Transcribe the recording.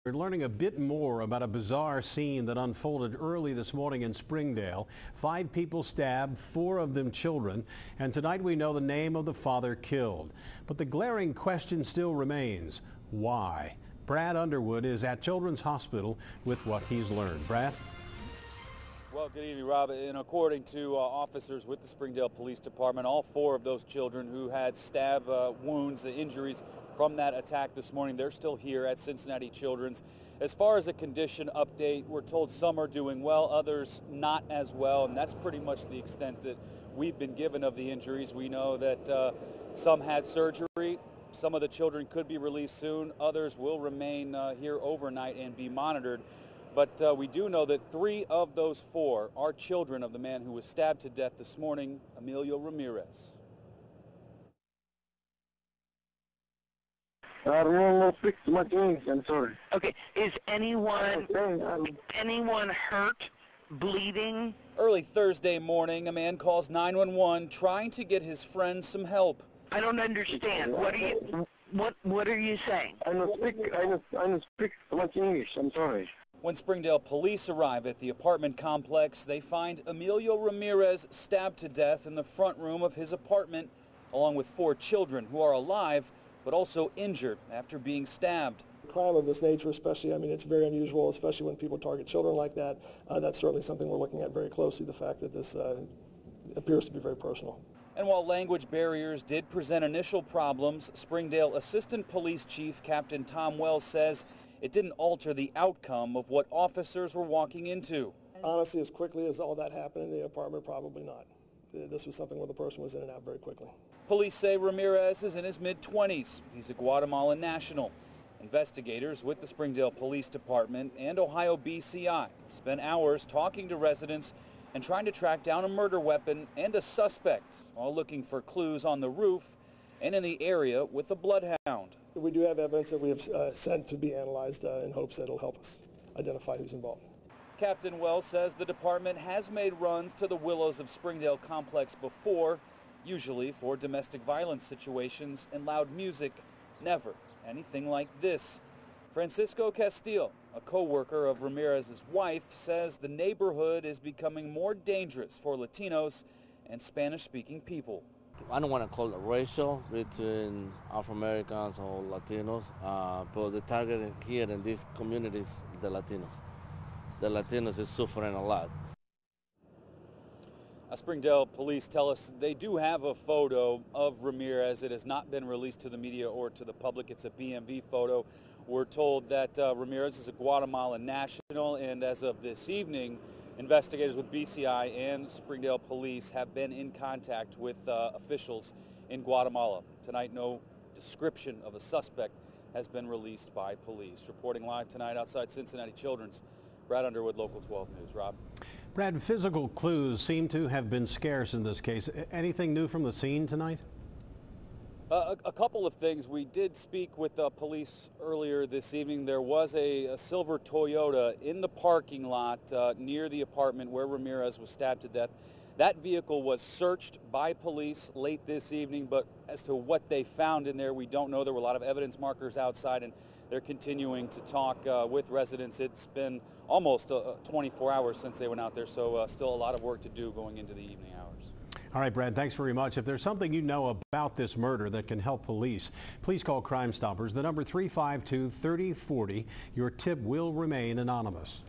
We're learning a bit more about a bizarre scene that unfolded early this morning in Springdale. 5 people stabbed, 4 of them children, and tonight we know the name of the father killed. But the glaring question still remains, why? Brad Underwood is at Children's Hospital with what he's learned. Brad? Well, good evening, Rob. And according to officers with the Springdale Police Department, all 4 of those children who had stab wounds, injuries from that attack this morning, they're still here at Cincinnati Children's. As far as a condition update, we're told some are doing well, others not as well, and that's pretty much the extent that we've been given of the injuries. We know that some had surgery. Some of the children could be released soon. Others will remain here overnight and be monitored. But we do know that 3 of those 4 are children of the man who was stabbed to death this morning, Emilio Ramirez. I don't know, speak too much English, I'm sorry. Okay, is anyone hurt, bleeding? Early Thursday morning, a man calls 911 trying to get his friend some help. I don't understand. What are you saying? I don't speak too much English, I'm sorry. When Springdale police arrive at the apartment complex, they find Emilio Ramirez stabbed to death in the front room of his apartment, along with 4 children who are alive but also injured after being stabbed. Crime of this nature, especially, I mean, it's very unusual, especially when people target children like that. That's certainly something we're looking at very closely, the fact that this appears to be very personal. And while language barriers did present initial problems, Springdale Assistant Police Chief Captain Tom Wells says it didn't alter the outcome of what officers were walking into. Honestly, as quickly as all that happened in the apartment, probably not. This was something where the person was in and out very quickly. Police say Ramirez is in his mid-20s. He's a Guatemalan national. Investigators with the Springdale Police Department and Ohio BCI spent hours talking to residents and trying to track down a murder weapon and a suspect, while looking for clues on the roof and in the area with a bloodhound. We do have evidence that we have sent to be analyzed in hopes that it'll help us identify who's involved. Captain Wells says the department has made runs to the Willows of Springdale complex before, usually for domestic violence situations and loud music, never anything like this. Francisco Castillo, a co-worker of Ramirez's wife, says the neighborhood is becoming more dangerous for Latinos and Spanish-speaking people. I don't want to call it racial between Afro-Americans or Latinos, but the target here in these communities, the Latinos. The Latinos is suffering a lot. Springdale police tell us they do have a photo of Ramirez. It has not been released to the media or to the public. It's a BMV photo. We're told that Ramirez is a Guatemalan national, and as of this evening, investigators with BCI and Springdale police have been in contact with officials in Guatemala. Tonight, no description of a suspect has been released by police. Reporting live tonight outside Cincinnati Children's, Brad Underwood, Local 12 News. Rob? Brad, physical clues seem to have been scarce in this case. Anything new from the scene tonight? A couple of things. We did speak with police earlier this evening. There was a silver Toyota in the parking lot near the apartment where Ramirez was stabbed to death. That vehicle was searched by police late this evening, but as to what they found in there, we don't know. There were a lot of evidence markers outside, and they're continuing to talk with residents. It's been almost 24 hours since they went out there, so still a lot of work to do going into the evening hours. All right, Brad, thanks very much. If there's something you know about this murder that can help police, please call Crime Stoppers. The number 352-3040. Your tip will remain anonymous.